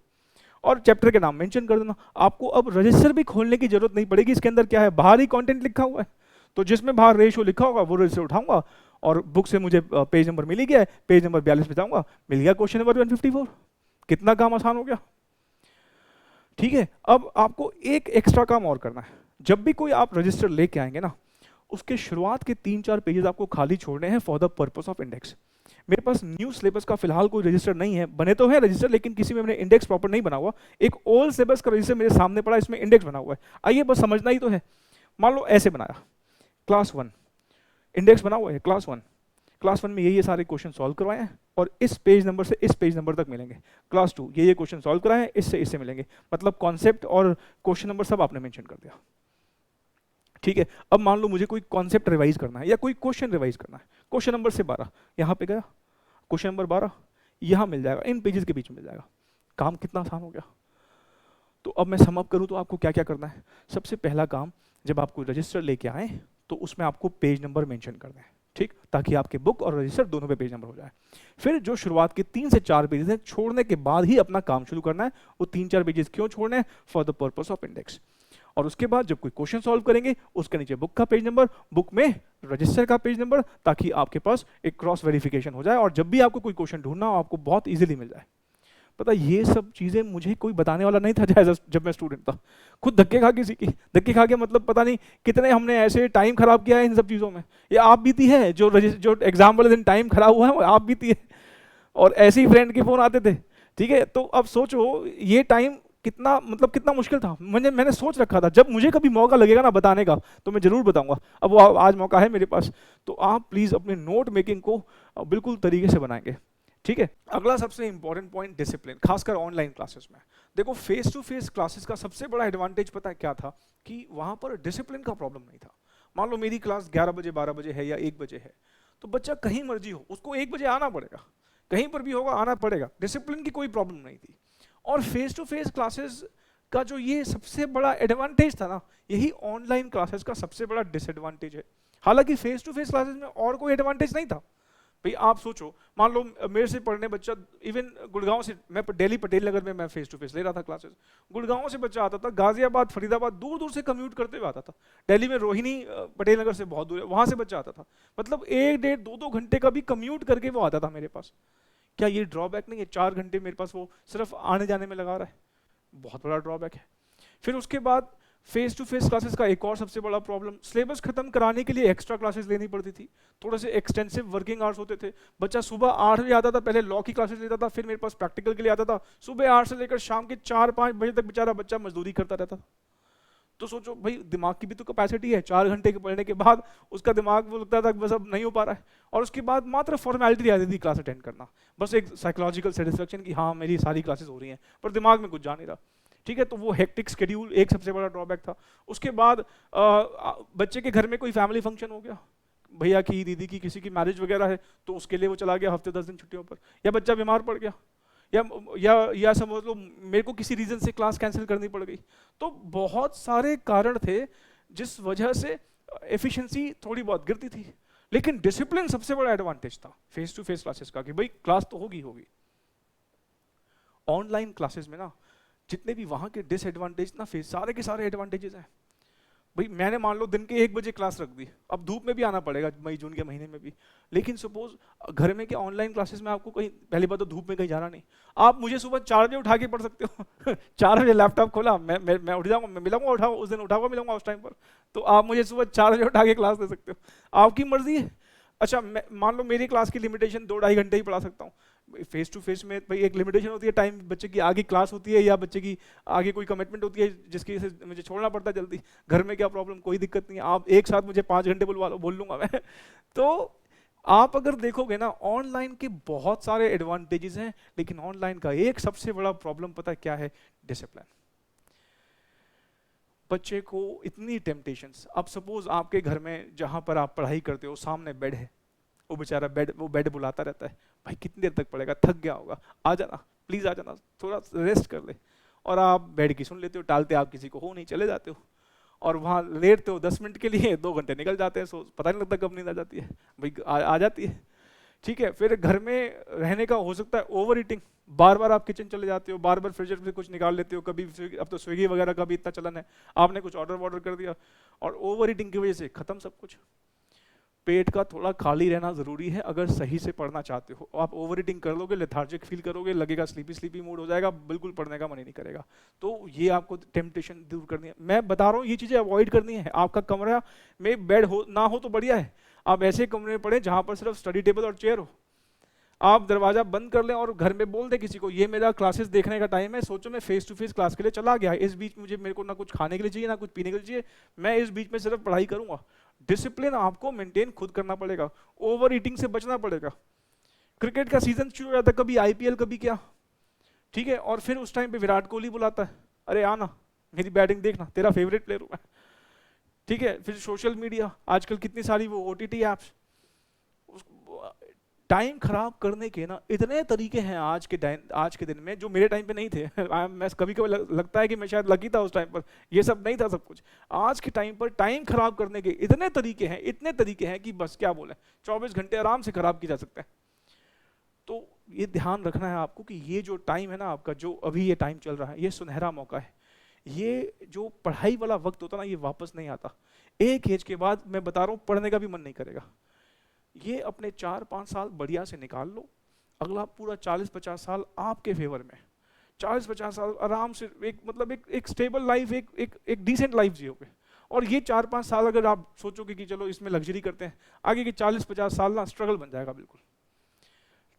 और चैप्टर के नाम मेंशन कर देना। आपको अब रजिस्टर भी खोलने की जरूरत नहीं पड़ेगी, इसके अंदर क्या है, बाहर ही कंटेंट लिखा हुआ है। तो जिसमें बाहर रेशियो लिखा होगा वो रजिस्टर उठाऊंगा, और बुक से मुझे पेज नंबर मिल ही गया है, पेज नंबर 42 पे जाऊंगा, मिल गया क्वेश्चन नंबर 154। कितना काम आसान हो गया। ठीक है, अब आपको एक एक्स्ट्रा काम और करना है। जब भी कोई आप रजिस्टर लेके आएंगे ना, उसके शुरुआत के 3-4 पेजेस आपको खाली छोड़ने हैं for the purpose of index. मेरे पास न्यू सिलेबस का फिलहाल कोई रजिस्टर नहीं है, बने तो है रजिस्टर, लेकिन किसी में मैंने इंडेक्स प्रॉपर नहीं बना हुआ। एक ओल्ड सिलेबस का रजिस्टर मेरे सामने पड़ा, इसमें इंडेक्स बना हुआ है। आइए बस समझना ही तो है। मान लो ऐसे बनाया, क्लास 1 इंडेक्स बना हुआ है, क्लास 1, क्लास 1 में ये सारे क्वेश्चन सॉल्व करवाए हैं, और इस पेज नंबर से इस पेज नंबर तक मिलेंगे। क्लास 2 ये क्वेश्चन सॉल्व कराए हैं, इससे इससे मिलेंगे। मतलब कॉन्सेप्ट और क्वेश्चन नंबर सब आपने मेंशन कर दिया। ठीक है, अब मान लो मुझे कोई कॉन्सेप्ट रिवाइज करना है या कोई क्वेश्चन रिवाइज करना है। क्वेश्चन नंबर से 12 यहाँ पे गया, क्वेश्चन नंबर 12 यहाँ मिल जाएगा, इन पेजेस के बीच में मिल जाएगा। काम कितना आसान हो गया। तो अब मैं सम अप करूँ तो आपको क्या क्या करना है। सबसे पहला काम, जब आप कोई रजिस्टर लेके आए तो उसमें आपको पेज नंबर मेंशन करना है, ठीक, ताकि आपके बुक और रजिस्टर दोनों पे पेज नंबर हो जाए। फिर जो शुरुआत के 3 से 4 पेजेस हैं, छोड़ने के बाद ही अपना काम शुरू करना है। वो 3-4 पेजेस क्यों छोड़ने हैं? For the purpose of index. और उसके बाद जब कोई क्वेश्चन सॉल्व करेंगे, उसके नीचे बुक का पेज नंबर, बुक में रजिस्टर का पेज नंबर, ताकि आपके पास एक क्रॉस वेरिफिकेशन हो जाए, और जब भी आपको कोई क्वेश्चन ढूंढना हो आपको बहुत इजीली मिल जाए। पता ये सब चीजें मुझे कोई बताने वाला नहीं था जब मैं स्टूडेंट था। खुद धक्के खा के सीखी, धक्के खा के मतलब पता नहीं कितने हमने ऐसे टाइम खराब किया है इन सब चीजों में। ये आप बीती है, जो एग्जाम वाले दिन टाइम खराब हुआ है वो आप बीती है, और ऐसे ही फ्रेंड के फोन आते थे। ठीक है, तो अब सोचो ये टाइम कितना मतलब कितना मुश्किल था। मैंने सोच रखा था जब मुझे कभी मौका लगेगा ना बताने का तो मैं जरूर बताऊंगा। अब वो आज मौका है मेरे पास, तो आप प्लीज अपने नोट मेकिंग को बिल्कुल तरीके से बनाएंगे। ठीक है, अगला सबसे इंपॉर्टेंट पॉइंट, डिसिप्लिन, खासकर ऑनलाइन क्लासेस में। देखो फेस टू फेस क्लासेस का सबसे बड़ा एडवांटेज पता है क्या था, कि वहां पर डिसिप्लिन का प्रॉब्लम नहीं था। मान लो मेरी क्लास 11 बजे 12 बजे है या 1 बजे है, तो बच्चा कहीं मर्जी हो उसको 1 बजे आना पड़ेगा, कहीं पर भी होगा आना पड़ेगा। डिसिप्लिन की कोई प्रॉब्लम नहीं थी। और फेस टू फेस क्लासेस का जो ये सबसे बड़ा एडवांटेज था ना, यही ऑनलाइन क्लासेस का सबसे बड़ा डिसएडवांटेज है। हालांकि फेस टू फेस क्लासेस में और कोई एडवांटेज नहीं था। भाई आप सोचो, मान लो मेरे से पढ़ने बच्चा, इवन गुड़गांव से, मैं दिल्ली पटेल नगर में मैं फेस टू फेस ले रहा था क्लासेस, गुड़गांव से बच्चा आता था, गाजियाबाद फरीदाबाद दूर दूर से कम्यूट करते हुए आता था। दिल्ली में रोहिणी पटेल नगर से बहुत दूर है, वहां से बच्चा आता था। मतलब 1-1.5-2 घंटे का भी कम्यूट करके वो आता था मेरे पास। क्या ये ड्रॉबैक नहीं है? 4 घंटे मेरे पास वो सिर्फ आने जाने में लगा रहा है, बहुत बड़ा ड्रॉबैक है। फिर उसके बाद फेस टू फेस क्लासेस का एक और सबसे बड़ा प्रॉब्लम, सिलेबस खत्म कराने के लिए एक्स्ट्रा क्लासेस लेनी पड़ती थी, थोड़े से एक्सटेंसिव वर्किंग आवर्स होते थे। बच्चा सुबह 8 बजे आता था, पहले लॉ की क्लासेस लेता था, फिर मेरे पास प्रैक्टिकल के लिए आता था। सुबह 8 से लेकर शाम के 4-5 बजे तक बेचारा बच्चा मजदूरी करता रहता था। तो सोचो भाई, दिमाग की भी तो कैपेसिटी है, 4 घंटे के पढ़ने के बाद उसका दिमाग वो लगता था कि बस अब नहीं हो पा रहा है। और उसके बाद मात्र फॉर्मेलिटी आती थी क्लास अटेंड करना, बस एक साइकोलॉजिकल सेटिस्फेक्शन कि हाँ मेरी सारी क्लासेस हो रही हैं, पर दिमाग में कुछ जा नहीं रहा। ठीक है, तो वो हेक्टिक शेड्यूल एक सबसे बड़ा ड्रॉबैक था। उसके बाद बच्चे के घर में कोई फैमिली फंक्शन हो गया, भैया की, दीदी की, किसी की मैरिज वगैरह है, तो उसके लिए वो चला गया हफ्ते 10 दिन छुट्टियों पर, या बच्चा बीमार पड़ गया, या समझ लो मेरे को किसी रीजन से क्लास कैंसिल करनी पड़ गई। तो बहुत सारे कारण थे जिस वजह से एफिशिएंसी थोड़ी बहुत गिरती थी। लेकिन डिसिप्लिन सबसे बड़ा एडवांटेज था फेस टू फेस क्लासेस का, कि भाई क्लास तो होगी। ऑनलाइन क्लासेस में ना जितने भी वहां के डिसएडवांटेज ना, फेस सारे के सारे एडवांटेजेस हैं। भाई मैंने मान लो दिन के 1 बजे क्लास रख दी, अब धूप में भी आना पड़ेगा मई जून के महीने में भी, लेकिन सपोज घर में क्या ऑनलाइन क्लासेस में आपको कहीं, पहली बात तो धूप में कहीं जाना नहीं, आप मुझे सुबह 4 बजे उठा के पढ़ सकते हो 4 बजे लैपटॉप खोला, मैं उठ जाऊंगा, मैं मिलूंगा, उठा उस दिन उठाऊंगा, मिलूंगा उस टाइम पर, तो आप मुझे सुबह 4 बजे उठा के क्लास दे सकते हो, आपकी मर्जी है। अच्छा मान लो मेरी क्लास की लिमिटेशन 2-2.5 घंटे ही पढ़ा सकता हूँ, फेस टू फेस में भाई एक लिमिटेशन होती है टाइम, बच्चे की आगे क्लास होती है या बच्चे की आगे कोई कमिटमेंट होती है जिसकी वजह से मुझे छोड़ना पड़ता है जल्दी, घर में क्या प्रॉब्लम, कोई दिक्कत नहीं है, आप एक साथ मुझे 5 घंटे बुलवा लो, बोल लूंगा मैं तो आप अगर देखोगे ना ऑनलाइन के बहुत सारे एडवांटेजेस हैं, लेकिन ऑनलाइन का एक सबसे बड़ा प्रॉब्लम पता है क्या है, डिसिप्लिन। बच्चे को इतनी टेम्पटेशंस, अब सपोज आपके घर में जहां पर आप पढ़ाई करते हो सामने बेड है, वो बेचारा बेड बुलाता रहता है, भाई कितनी देर तक पड़ेगा, थक गया होगा, आ जाना प्लीज, आ जाना थोड़ा रेस्ट कर ले, और आप बेड की सुन लेते हो, टालते आप किसी को हो नहीं, चले जाते हो, और वहाँ लेटते हो 10 मिनट के लिए, 2 घंटे निकल जाते हैं, सो पता नहीं लगता कब नींद आ जाती है, भाई आ जाती है। ठीक है, फिर घर में रहने का हो सकता है ओवर ईटिंग, बार बार आप किचन चले जाते हो, बार बार फ्रिजर से कुछ निकाल लेते हो, कभी अब तो स्विगी वगैरह का भी इतना चलन है, आपने कुछ ऑर्डर कर दिया, और ओवर ईटिंग की वजह से खत्म सब कुछ। पेट का थोड़ा खाली रहना जरूरी है अगर सही से पढ़ना चाहते हो, आप ओवर ईटिंग कर लोगे, लेथार्जिक फील करोगे, लगेगा स्लीपी मूड हो जाएगा, बिल्कुल पढ़ने का मन ही नहीं करेगा। तो ये आपको टेम्पटेशन दूर करनी है, मैं बता रहा हूँ ये चीजें अवॉइड करनी है। आपका कमरा में बेड हो ना हो तो बढ़िया है, आप ऐसे कमरे में पढ़े जहां पर सिर्फ स्टडी टेबल और चेयर हो, आप दरवाजा बंद कर लें और घर में बोल दे किसी को ये मेरा क्लासेस देखने का टाइम है, सोचो मैं फेस टू फेस क्लास के लिए चला गया, इस बीच मेरे को ना कुछ खाने के लिए चाहिए ना कुछ पीने के लिए चाहिए, मैं इस बीच में सिर्फ पढ़ाई करूंगा। डिसिप्लिन आपको मेंटेन खुद करना पड़ेगा, ओवर ईटिंग से बचना पड़ेगा। क्रिकेट का सीजन शुरू हो जाता है, कभी आईपीएल कभी क्या, ठीक है, और फिर उस टाइम पे विराट कोहली बुलाता है, अरे आना मेरी बैटिंग देखना, तेरा फेवरेट प्लेयर हूं मैं, ठीक है। फिर सोशल मीडिया, आजकल कितनी सारी वो ओटीटी एप्स, टाइम खराब करने के ना इतने तरीके हैं आज के दिन में जो मेरे टाइम पे नहीं थे मैं कभी कभी लगता है कि मैं शायद लकी था उस टाइम पर, ये सब नहीं था सब कुछ। आज के टाइम पर टाइम खराब करने के इतने तरीके हैं कि बस क्या बोले, 24 घंटे आराम से खराब किए जा सकते हैं। तो ये ध्यान रखना है आपको कि ये जो टाइम है ना आपका, जो अभी ये टाइम चल रहा है, ये सुनहरा मौका है। ये जो पढ़ाई वाला वक्त होता ना, ये वापस नहीं आता। एक एज के बाद मैं बता रहा हूँ पढ़ने का भी मन नहीं करेगा। ये अपने 4-5 साल बढ़िया से निकाल लो, अगला पूरा 40-50 साल आपके फेवर में, 40-50 साल आराम से एक स्टेबल लाइफ, एक डिसेंट लाइफ जियोगे। और ये 4-5 साल अगर आप सोचोगे कि चलो इसमें लग्जरी करते हैं, आगे के 40-50 साल ना स्ट्रगल बन जाएगा बिल्कुल,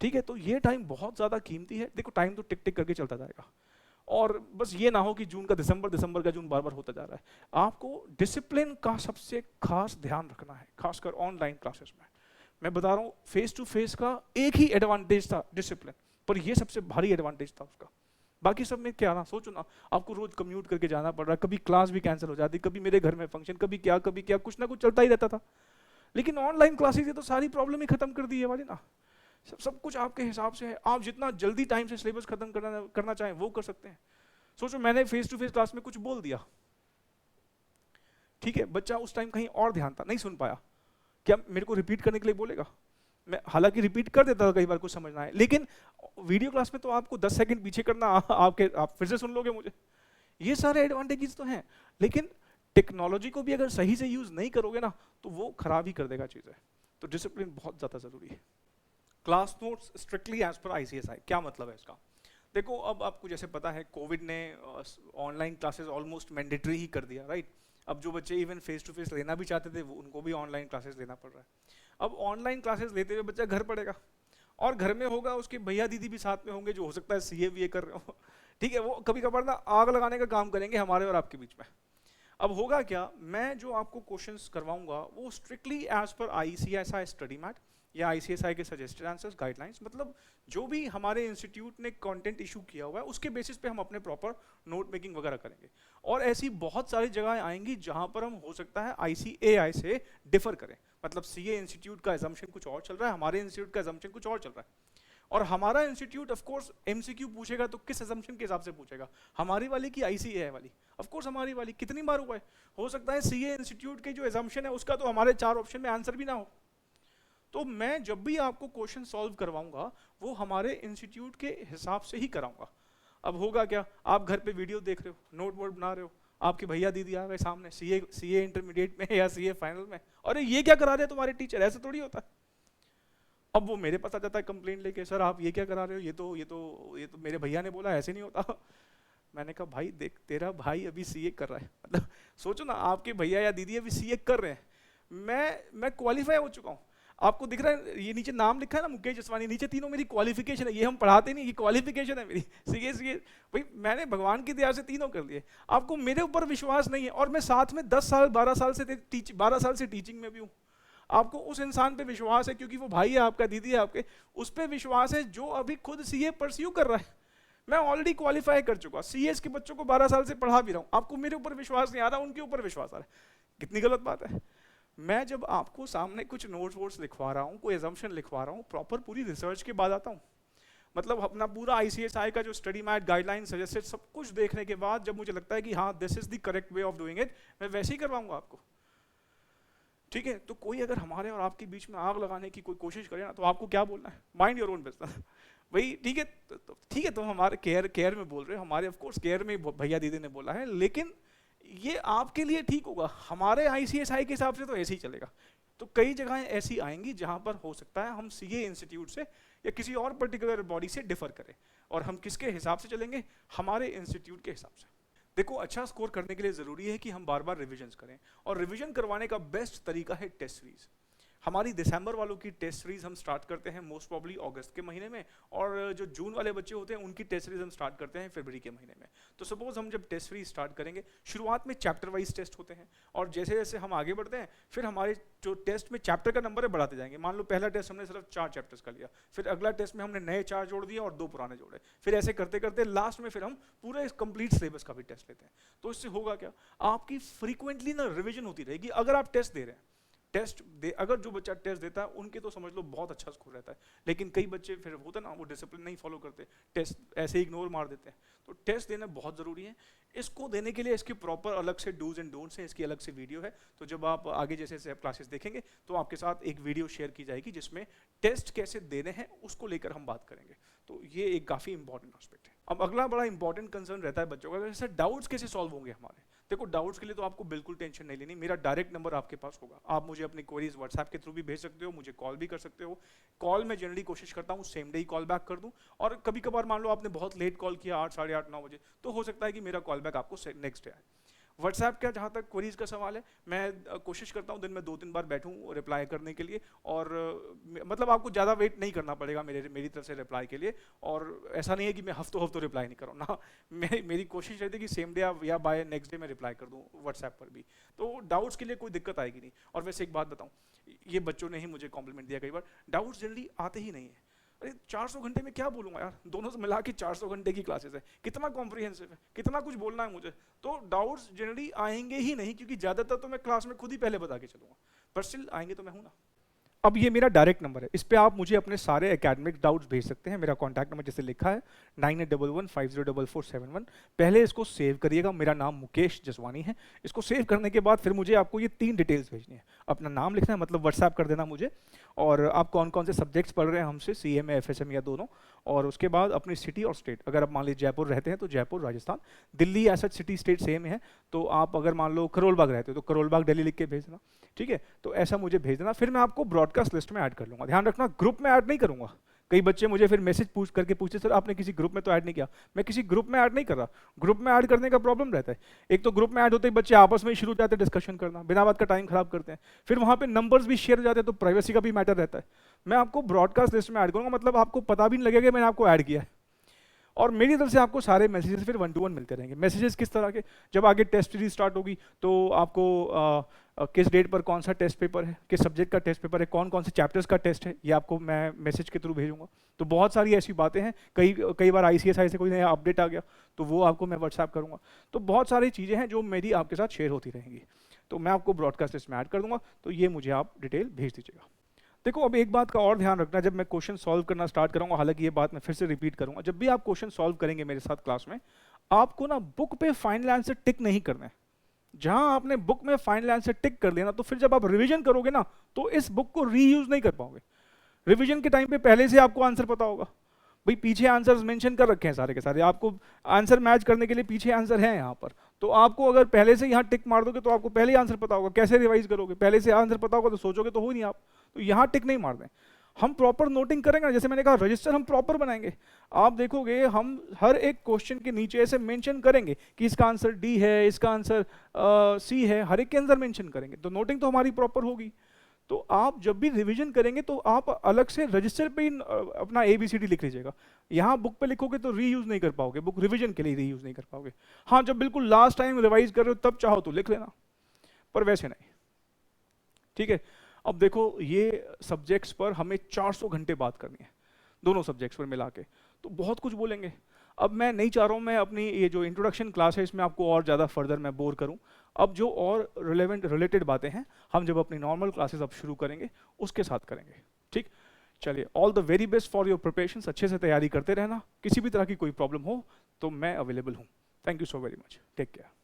ठीक है। तो ये टाइम बहुत ज्यादा कीमती है। देखो टाइम तो टिक टिक करके चलता जाएगा, और बस ये ना हो कि जून का दिसंबर, दिसंबर का जून बार बार होता जा रहा है। आपको डिसिप्लिन का सबसे खास ध्यान रखना है, खासकर ऑनलाइन क्लासेस में। मैं बता रहा हूँ फेस टू फेस का एक ही एडवांटेज था डिसिप्लिन, पर ये सबसे भारी एडवांटेज था उसका। बाकी सब में क्या ना, सोचो ना, आपको रोज कम्यूट करके जाना पड़ रहा है, कभी क्लास भी कैंसिल हो जाती, कभी मेरे घर में फंक्शन, कभी क्या कुछ ना कुछ चलता ही रहता था। लेकिन ऑनलाइन क्लासेस ये तो सारी प्रॉब्लम ही खत्म कर दी है वाली ना, सब कुछ आपके हिसाब से है, आप जितना जल्दी टाइम से सिलेबस खत्म करना चाहें वो कर सकते हैं। सोचो मैंने फेस टू फेस क्लास में कुछ बोल दिया, ठीक है, बच्चा उस टाइम कहीं और ध्यान था, नहीं सुन पाया, क्या मेरे को रिपीट करने के लिए बोलेगा? मैं हालांकि रिपीट कर देता था कई बार, कुछ समझना है, लेकिन वीडियो क्लास में तो आपको 10 सेकंड पीछे करना, आप फिर से सुन लोगे मुझे। ये सारे एडवांटेजेस तो हैं, लेकिन टेक्नोलॉजी को भी अगर सही से यूज नहीं करोगे ना तो वो खराब ही कर देगा चीजें। तो डिसिप्लिन बहुत ज्यादा जरूरी है। क्लास नोट्स स्ट्रिक्टली एज पर आईसीएसआई, क्या मतलब है इसका? देखो अब आपको जैसे पता है कोविड ने ऑनलाइन क्लासेस ऑलमोस्ट मैंडेटरी ही कर दिया, राइट? अब जो बच्चे इवन फेस टू फेस लेना भी चाहते थे उनको भी ऑनलाइन क्लासेस लेना पड़ रहा है। अब ऑनलाइन क्लासेस लेते हुए बच्चा घर पढ़ेगा, और घर में होगा उसके भैया दीदी भी साथ में होंगे जो हो सकता है सीए वीए कर रहे हो, ठीक है, वो कभी कभार ना आग लगाने का काम करेंगे हमारे और आपके बीच में। अब होगा क्या, मैं जो आपको क्वेश्चंस करवाऊंगा वो स्ट्रिक्टली एज पर आईसीएसआई स्टडी मैट या आईसीएसआई के सजेस्टेड आंसर्स गाइडलाइंस, मतलब जो भी हमारे इंस्टीट्यूट ने कंटेंट इशू किया हुआ है उसके बेसिस पे हम अपने प्रॉपर नोट मेकिंग वगैरह करेंगे। और ऐसी बहुत सारी जगहें आएंगी जहां पर हम हो सकता है आईसीएआई से डिफर करें, मतलब सीए इंस्टीट्यूट का एजम्पशन कुछ और चल रहा है, हमारे इंस्टीट्यूट का एजम्पशन कुछ और चल रहा है। और हमारा इंस्टीट्यूट ऑफ कोर्स एमसीक्यू पूछेगा तो किस एजम्पशन के हिसाब से पूछेगा, हमारी वाली की आईसीएआई वाली? ऑफ कोर्स हमारी वाली। कितनी बार हुआ है, हो सकता है सीए इंस्टीट्यूट के जो एजम्पशन है उसका तो हमारे 4 ऑप्शन में आंसर भी ना हो। तो मैं जब भी आपको क्वेश्चन सॉल्व करवाऊंगा वो हमारे इंस्टीट्यूट के हिसाब से ही कराऊंगा। अब होगा क्या, आप घर पे वीडियो देख रहे हो, नोट बोर्ड बना रहे हो, आपके भैया दीदी आ गए सामने, सीए इंटरमीडिएट में या सीए फाइनल में, अरे ये क्या करा रहे हैं तुम्हारे टीचर, ऐसे थोड़ी होता है। अब वो मेरे पास आ जाता है कंप्लेंट लेके, सर आप ये क्या करा रहे हो, ये तो मेरे भैया ने बोला, ऐसे नहीं होता। मैंने कहा भाई देख, तेरा भाई अभी सीए कर रहा है, मतलब सोचो ना, आपके भैया या दीदी अभी सीए कर रहे हैं, मैं क्वालिफाई हो चुका हूँ। आपको दिख रहा है ये नीचे नाम लिखा है ना, मुकेश जसवानी, नीचे तीनों मेरी क्वालिफिकेशन है, ये हम पढ़ाते नहीं, ये क्वालिफिकेशन है मेरी, सीए भाई मैंने भगवान की दया से तीनों कर लिए। आपको मेरे ऊपर विश्वास नहीं है, और मैं साथ में 10 साल 12 साल से 12 साल से टीचिंग में भी हूँ। आपको उस इंसान पे विश्वास है क्योंकि वो भाई है आपका, दीदी है आपके, उस पर विश्वास है जो अभी खुद सीए परस्यू कर रहा है। मैं ऑलरेडी क्वालिफाई कर चुका, सीएस के बच्चों को 12 साल से पढ़ा भी रहा हूँ, आपको मेरे ऊपर विश्वास नहीं आ रहा, उनके ऊपर विश्वास आ रहा है, कितनी गलत बात है। मैं जब आपको सामने कुछ नोट्स वोट्स लिखवा रहा हूँ, कोई एजम्पशन लिखवा रहा हूँ, प्रॉपर पूरी रिसर्च के बाद आता हूँ, मतलब अपना पूरा आईसीएसआई का जो स्टडी मैट गाइडलाइन सजेस्टेड सब कुछ देखने के बाद जब मुझे लगता है कि हाँ this is the correct way of doing it, मैं वैसे ही करवाऊंगा आपको, ठीक है। तो कोई अगर हमारे और आपके बीच में आग लगाने की कोई कोशिश करे ना, तो आपको क्या बोलना है, माइंड योर ओन बिजनेस भाई, ठीक है, ठीक है, तुम हमारे केयर में बोल रहे हो, हमारे ऑफ कोर्स केयर में भैया दीदी ने बोला है, लेकिन ये आपके लिए ठीक होगा, हमारे आईसीएसआई के हिसाब से तो ऐसे ही चलेगा। तो कई जगहें ऐसी आएंगी जहां पर हो सकता है हम सीए इंस्टीट्यूट से या किसी और पर्टिकुलर बॉडी से डिफर करें, और हम किसके हिसाब से चलेंगे, हमारे इंस्टीट्यूट के हिसाब से। देखो, अच्छा स्कोर करने के लिए जरूरी है कि हम बार बार रिविजन करें, और रिविजन करवाने का बेस्ट तरीका है टेस्ट सीरीज। हमारी दिसंबर वालों की टेस्ट सीरीज हम स्टार्ट करते हैं मोस्ट प्रॉब्ली अगस्त के महीने में, और जो जून वाले बच्चे होते हैं उनकी टेस्ट सीरीज हम स्टार्ट करते हैं फरवरी के महीने में। तो सपोज हम जब टेस्ट सीरीज स्टार्ट करेंगे, शुरुआत में चैप्टर वाइज टेस्ट होते हैं, और जैसे जैसे हम आगे बढ़ते हैं फिर हमारे जो टेस्ट में चैप्टर का नंबर है बढ़ाते जाएंगे। मान लो पहला टेस्ट हमने सिर्फ 4 चैप्टर्स का लिया, फिर अगला टेस्ट में हमने नए 4 जोड़ दिए और 2 पुराने जोड़े, फिर ऐसे करते करते लास्ट में फिर हम पूरे कंप्लीट सिलेबस का भी टेस्ट लेते हैं। तो इससे होगा क्या, आपकी फ्रीक्वेंटली ना रिविजन होती रहेगी। अगर आप टेस्ट दे रहे हैं, अगर जो बच्चा टेस्ट देता है उनके तो समझ लो बहुत अच्छा स्कोर रहता है, लेकिन कई बच्चे फिर होता है ना, वो डिसिप्लिन नहीं फॉलो करते, टेस्ट ऐसे इग्नोर मार देते हैं। तो टेस्ट देना बहुत ज़रूरी है। इसको देने के लिए इसके प्रॉपर अलग से डूज एंड डोंट्स हैं, इसकी अलग से वीडियो है। तो जब आप आगे जैसे क्लासेस देखेंगे तो आपके साथ एक वीडियो शेयर की जाएगी जिसमें टेस्ट कैसे देने हैं उसको लेकर हम बात करेंगे। तो ये एक काफ़ी इंपॉर्टेंट एस्पेक्ट है। अब अगला बड़ा इंपॉर्टेंट कंसर्न रहता है बच्चों का, जैसे डाउट्स कैसे सॉल्व होंगे हमारे। देखो, डाउट्स के लिए तो आपको बिल्कुल टेंशन नहीं लेनी, मेरा डायरेक्ट नंबर आपके पास होगा, आप मुझे अपनी क्वेरीज व्हाट्सएप के थ्रू भी भेज सकते हो, मुझे कॉल भी कर सकते हो। कॉल में जनरली कोशिश करता हूँ सेम डे ही कॉल बैक कर दूँ, और कभी कभार मान लो आपने बहुत लेट कॉल किया 8, साढ़े 8, 9 बजे, तो हो सकता है कि मेरा कॉल बैक आपको नेक्स्ट डे आए। व्हाट्सएप का जहाँ तक क्वेरीज का सवाल है, मैं कोशिश करता हूँ दिन में 2-3 बार बैठूँ रिप्लाई करने के लिए, और मतलब आपको ज़्यादा वेट नहीं करना पड़ेगा मेरी तरफ से रिप्लाई के लिए। और ऐसा नहीं है कि मैं हफ्तों रिप्लाई नहीं करूँ ना, मेरी कोशिश रहती है कि सेम डे या बाय नेक्स्ट डे मैं रिप्लाई कर दूँ व्हाट्सएप पर भी। तो डाउट्स के लिए कोई दिक्कत आएगी नहीं। और वैसे एक बात बताऊँ, ये बच्चों ने ही मुझे कॉम्प्लीमेंट दिया कई बार, डाउट्स जनरली आते ही नहीं है। अरे 400 घंटे में क्या बोलूँगा यार, दोनों से मिला के 400 घंटे की क्लासेस है, कितना कॉम्प्रिहेंसिव है, कितना कुछ बोलना है मुझे। तो डाउट्स जनरली आएंगे ही नहीं, क्योंकि ज़्यादातर तो मैं क्लास में खुद ही पहले बता के चलूँगा, पर स्टिल आएंगे तो मैं हूँ ना। अब ये मेरा डायरेक्ट नंबर है, इस पे आप मुझे अपने सारे एकेडमिक डाउट्स भेज सकते हैं। मेरा कॉन्टैक्ट नंबर जैसे लिखा है 9811504471। पहले इसको सेव करिएगा, मेरा नाम मुकेश जसवानी है। इसको सेव करने के बाद फिर मुझे आपको ये 3 डिटेल्स भेजनी है। अपना नाम लिखना है, मतलब व्हाट्सएप कर देना मुझे, और आप कौन कौन से सब्जेक्ट्स पढ़ रहे हैं हमसे, CMA FSM या दोनों, और उसके बाद अपनी सिटी और स्टेट। अगर आप मान लीजिए जयपुर रहते हैं तो जयपुर राजस्थान, दिल्ली ऐसा सिटी स्टेट सेम है। तो आप अगर मान लो करोल बाग रहते हो तो करोल बाग दिल्ली लिख के भेजना, ठीक है। तो ऐसा मुझे भेज देना, फिर मैं आपको ब्रॉडकास्ट लिस्ट में ऐड कर लूँगा। ध्यान रखना, ग्रुप में ऐड नहीं करूँगा। कई बच्चे मुझे फिर मैसेज करके पूछते, सर आपने किसी ग्रुप में तो ऐड नहीं किया। मैं किसी ग्रुप में ऐड नहीं कर रहा। ग्रुप में ऐड करने का प्रॉब्लम रहता है, एक तो ग्रुप में ऐड होते ही बच्चे आपस में ही शुरू हो जाते हैं डिस्कशन करना, बिना बात का टाइम खराब करते हैं, फिर वहाँ पे नंबर्स भी शेयर हो जाते हैं, तो प्राइवेसी का भी मैटर रहता है। मैं आपको ब्रॉडकास्ट लिस्ट में ऐड करूँगा, मतलब आपको पता भी नहीं लगेगा मैंने आपको ऐड किया है, और मेरी तरफ से आपको सारे मैसेजेस फिर 1-to-1 मिलते रहेंगे। मैसेजेस किस तरह के, जब आगे टेस्ट सीरीज स्टार्ट होगी तो आपको किस डेट पर कौन सा टेस्ट पेपर है, किस सब्जेक्ट का टेस्ट पेपर है, कौन कौन से चैप्टर्स का टेस्ट है, ये आपको मैं मैसेज के थ्रू भेजूंगा। तो बहुत सारी ऐसी बातें हैं, कई बार ICSI से कोई नया अपडेट आ गया तो वो आपको मैं व्हाट्सएप करूँगा। तो बहुत सारी चीज़ें हैं जो मेरी आपके साथ शेयर होती रहेंगी। तो मैं आपको ब्रॉडकास्ट लिस्ट में ऐड कर दूँगा, तो ये मुझे आप डिटेल भेज दीजिएगा। देखो, अब एक बात का और ध्यान रखना, जब मैं क्वेश्चन सॉल्व करना स्टार्ट करूँगा, हालांकि ये बात मैं फिर से रिपीट करूँगा, जब भी आप क्वेश्चन सॉल्व करेंगे मेरे साथ क्लास में, आपको ना बुक पे फाइनल आंसर टिक नहीं करना है। जहां आपने बुक में फाइनल आंसर टिक कर देना, तो फिर जब आप रिवीजन करोगे ना, तो इस बुक को रीयूज नहीं कर पाओगे। रिवीजन के टाइम पे पहले से आपको आंसर पता होगा, भाई पीछे आंसर्स मेंशन कर रखे हैं सारे के सारे, आपको आंसर मैच करने के लिए पीछे आंसर है यहाँ पर। तो आपको अगर पहले से यहाँ टिक मार दोगे तो आपको पहले ही आंसर पता होगा, कैसे रिवाइज करोगे? पहले से आंसर पता होगा तो सोचोगे तो हो नहीं आप, तो यहाँ टिक नहीं मार दें। हम प्रॉपर नोटिंग करेंगे ना, जैसे मैंने कहा रजिस्टर हम प्रॉपर बनाएंगे। आप देखोगे हम हर एक क्वेश्चन के नीचे ऐसे मेंशन करेंगे कि इसका आंसर डी है, इसका आंसर सी है, हर एक के आंसर मेंशन करेंगे, तो नोटिंग तो हमारी प्रॉपर होगी। तो आप जब भी रिवीजन करेंगे तो आप अलग से रजिस्टर पे ही अपना ABCD लिख लीजिएगा। यहाँ बुक पे लिखोगे तो रीयूज नहीं कर पाओगे, बुक रिवीजन के लिए रीयूज नहीं कर पाओगे। हाँ, जब बिल्कुल लास्ट टाइम रिवाइज कर रहे हो तब चाहो तो लिख लेना, पर वैसे नहीं, ठीक है। अब देखो ये सब्जेक्ट्स पर हमें 400 घंटे बात करनी है, दोनों सब्जेक्ट्स पर मिला के, तो बहुत कुछ बोलेंगे। अब मैं नहीं चाह रहा हूँ मैं अपनी ये जो इंट्रोडक्शन क्लास है इसमें आपको और ज़्यादा फर्दर मैं बोर करूँ। अब जो और रिलेटेड बातें हैं हम जब अपनी नॉर्मल क्लासेस अब शुरू करेंगे उसके साथ करेंगे, ठीक। चलिए, all the very best for your preparations, अच्छे से तैयारी करते रहना, किसी भी तरह की कोई प्रॉब्लम हो तो मैं अवेलेबल हूँ। Thank you so very much, take care.